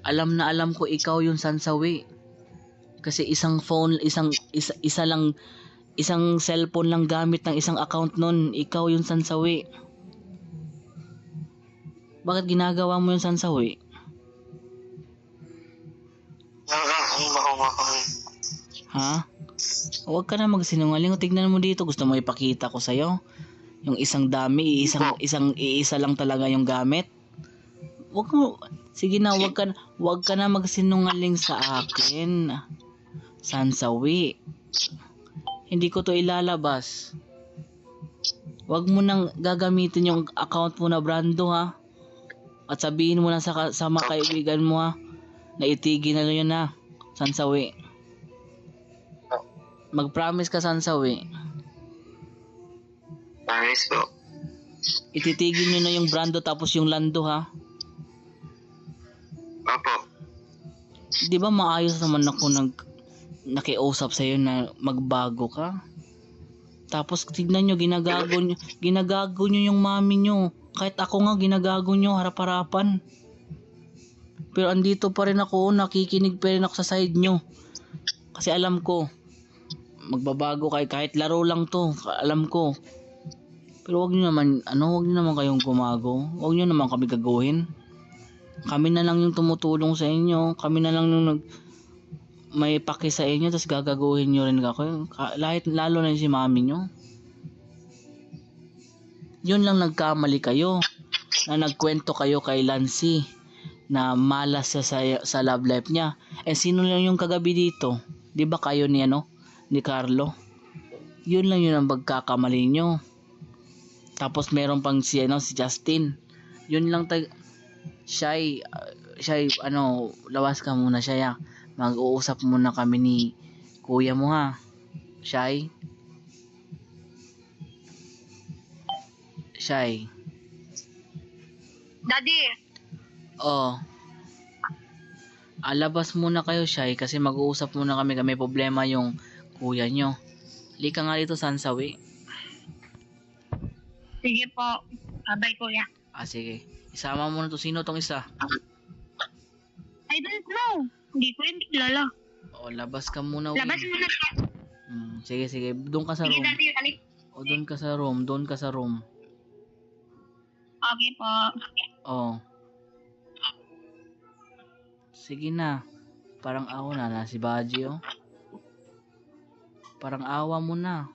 alam na alam ko ikaw yung Sansawi. Kasi isang phone, isang cellphone lang gamit ng isang account nun. Ikaw yung Sansawi. Bakit ginagawa mo yung Sansawi? Ha? Huwag ka na magsinungaling. Tignan mo dito. Gusto mo ipakita ko sa'yo? Yung isang dami, iisa lang talaga yung gamit. Huwag mo. Sige na, huwag ka na magsinungaling sa akin. Sansawi. Hindi ko to ilalabas. Huwag mo nang gagamitin yung account mo na Brando, ha? At sabihin mo na sa mga kaibigan mo, ha? Na itigil na yun, ha? Sansawi. Mag-promise ka, Sansawi. Promise po. Ititigil nyo na yung Brando tapos yung Lando, ha? Opo. Di ba maayos naman ako nakiusap sa'yo na magbago ka? Tapos tignan nyo, ginagago nyo yung mami nyo. Kahit ako nga, ginagago nyo, harap-harapan. Pero andito pa rin ako, nakikinig pa rin ako sa side nyo. Kasi alam ko, magbabago kayo, kahit laro lang to, alam ko. Pero wag nyo naman kayong gumago. Wag nyo naman kami gagawin. Kami na lang yung tumutulong sa inyo. Kami na lang yung may paki sa inyo, tapos gagaguhin nyo rin ako. Lalo na si mami nyo. Yun lang nagkamali kayo. Na nagkwento kayo kay Lancy na malas sa love life niya. Sino lang yung kagabi dito? Di ba kayo ni Carlo? Yun lang yun ang pagkakamali nyo. Tapos meron pang si Justin. Yun lang Shy, lawas ka muna, Shy. Mag-uusap muna kami ni kuya mo, ha? Shy. Daddy. Oh. Alabas muna kayo, Shy, kasi mag-uusap muna kami. May problema yung kuya nyo. Lika nga dito, Sansawi. Sige po. Abay, kuya. Sige. Isama mo na to. Sino tong isa? I don't know. Hindi ko yung kilala. Labas ka muna. Labas mo na siya. Sige. Doon ka sa room. Sige, daddy. Doon ka sa room. Okay po. Sige na. Parang awa na si Baji, oh. Parang awa mo na.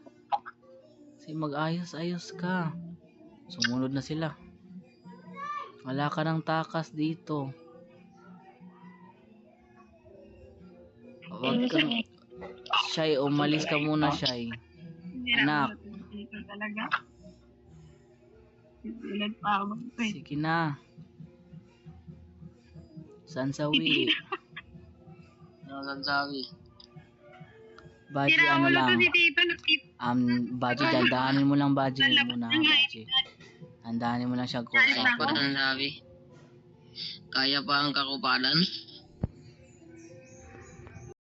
Sige, mag-ayos-ayos ka. Sumunod na sila. Wala ka ng takas dito. Wag ka. Shy, umalis ka muna, Shy. Anak. Sige na. Sansawi. Sansawi. Baji, lang. Baji, dandahanin mo lang, Baji. Baji. Dandahanin mo lang siya ko. Sansawi. Kaya pa ang kakupalan?